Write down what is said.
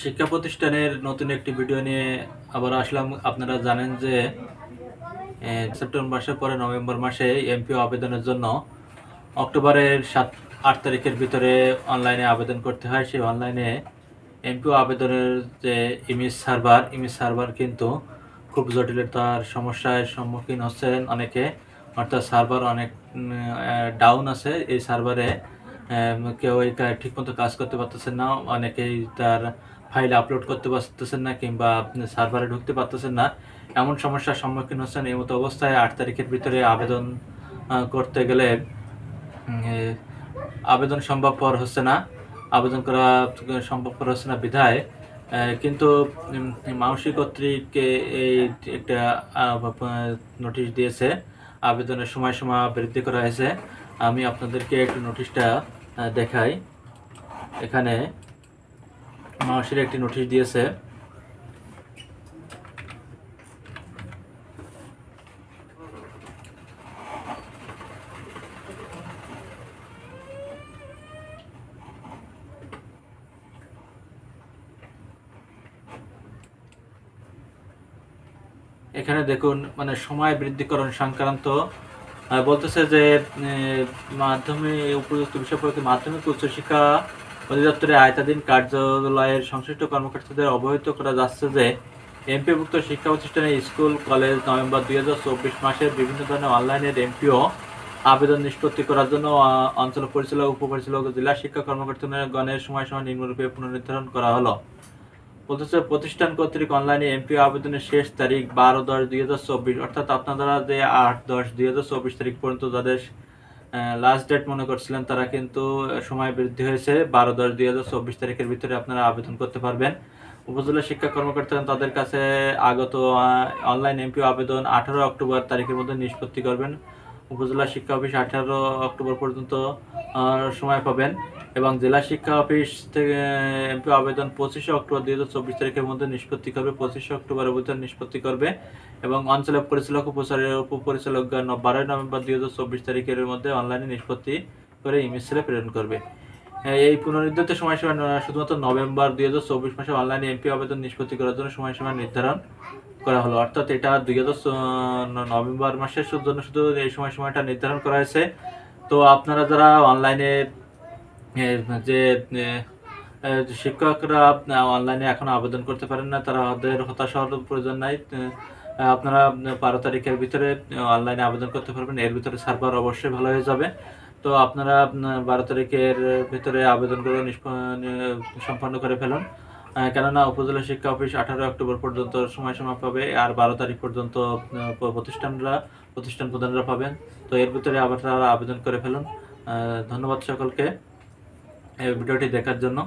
শিক্ষা প্রতিষ্ঠানের নতুন একটি ভিডিও নিয়ে আবার আসলাম। আপনারা জানেন যে সেপ্টেম্বর মাসের পরে নভেম্বর মাসে এমপিও আবেদনের জন্য অক্টোবরের 8 তারিখের ভিতরে অনলাইনে আবেদন করতে হয়। সেই অনলাইনে এমপিও আবেদনের যে ইমেজ সার্ভার কিন্তু খুব জটিলতার সমস্যার সম্মুখীন হচ্ছেন অনেকে। অর্থাৎ সার্ভার অনেক ডাউন আছে। এই সার্ভারে কেউ ঠিকমতো কাজ করতে পারতেছেন না। অনেকেই তার ফাইল আপলোড করতে পারতেছেন না কিংবা সার্ভারে ঢুকতে পারতেছেন না। এমন সমস্যার সম্মুখীন হচ্ছেন। এই মতো অবস্থায় 8 তারিখের ভিতরে আবেদন করতে গেলে আবেদন সম্ভবপর হচ্ছে না। আবেদন করা সম্ভবপর হচ্ছে না বিধায় কিন্তু মাউসি কর্তৃক এই একটা নোটিশ দিয়েছে। আবেদনের সময়সীমা বৃদ্ধি করা হয়েছে। আমি আপনাদেরকে একটু নোটিশটা দেখাই। এখানে মাউসির একটি নোটিশ দিয়েছে। এখানে দেখুন মানে সময় বৃদ্ধিকরণ সংক্রান্ত বলতেছে যে মাধ্যমিক উপযুক্ত বিষয় প্রতি মাধ্যমিক উচ্চশিক্ষা অধিদপ্তরের আয়ত্তাধীন কার্যালয়ের সংশ্লিষ্ট কর্মকর্তাদের অবহিত করা যাচ্ছে যে এমপিওভুক্ত শিক্ষা প্রতিষ্ঠানে স্কুল কলেজ নভেম্বর 2024 মাসের বিভিন্ন ধরনের অনলাইনের এমপিও আবেদন নিষ্পত্তি করার জন্য অঞ্চল পরিচালক উপপরিচালক ও জেলা শিক্ষা কর্মকর্তাগণের সময়সীমা নিম্নরূপে পুনর্নির্ধারণ করা হলো। বলতেছে প্রতিষ্ঠান কর্তৃক অনলাইনে এমপিও আবেদনের শেষ তারিখ 12/10/2024, অর্থাৎ আপনারা যে 8/10/2024 তারিখ পর্যন্ত যাদের লাস্ট ডেট মনে করছিলেন তারা কিন্তু সময় বৃদ্ধি হয়েছে। 12/10/2024 তারিখের ভিতরে আপনারা আবেদন করতে পারবেন। উপজেলা শিক্ষা কর্মকর্তা তাদের কাছে আগত অনলাইন এমপিও আবেদন 18 অক্টোবর তারিখের মধ্যে নিষ্পত্তি করবেন। উপজেলা শিক্ষা অফিস 18 অক্টোবর পর্যন্ত সময় পাবেন এবং জেলা শিক্ষা অফিস থেকে এমপিও আবেদন 25 অক্টোবর 2024 তারিখের মধ্যে নিষ্পত্তি করবে। 25 অক্টোবরের ভিতরে নিষ্পত্তি করবে এবং অঞ্চলের পরিচালক উপপরিচালকগণ 12 নভেম্বর 2024 তারিখের মধ্যে অনলাইনে নিষ্পত্তি করে ইমেজ সেলে প্রেরণ করবে। এই পুনর্নির্ধারিত সময়সীমা শুধুমাত্র নভেম্বর 2024 মাসে অনলাইনে এমপিও আবেদন নিষ্পত্তি করার জন্য সময়সীমা নির্ধারণ করা হলো। অর্থাৎ এটা নভেম্বর মাসের জন্য শুধু এই সময়টা নির্ধারণ করা হয়েছে। তো আপনারা যারা অনলাইনে যে শিক্ষকরা অনলাইনে এখনো আবেদন করতে পারেন না, তারা ওদের হতাশ হওয়ার প্রয়োজন নাই। আপনারা 12 তারিখের ভিতরে অনলাইনে আবেদন করতে পারবেন। এর ভিতরে সার্ভার অবশ্যই ভালো হয়ে যাবে। তো আপনারা 12 তারিখের ভিতরে আবেদনগুলো সম্পন্ন করে ফেলুন। কেননা উপজেলা শিক্ষা অফিস 18 অক্টোবর পর্যন্ত সময়সীমা পাবে আর 12 তারিখ পর্যন্ত প্রতিষ্ঠান প্রধানরা পাবেন। তো এর ভিতরে আপনারা আবেদন করে ফেলুন। ধন্যবাদ সকলকে এই ভিডিওটি দেখার জন্য।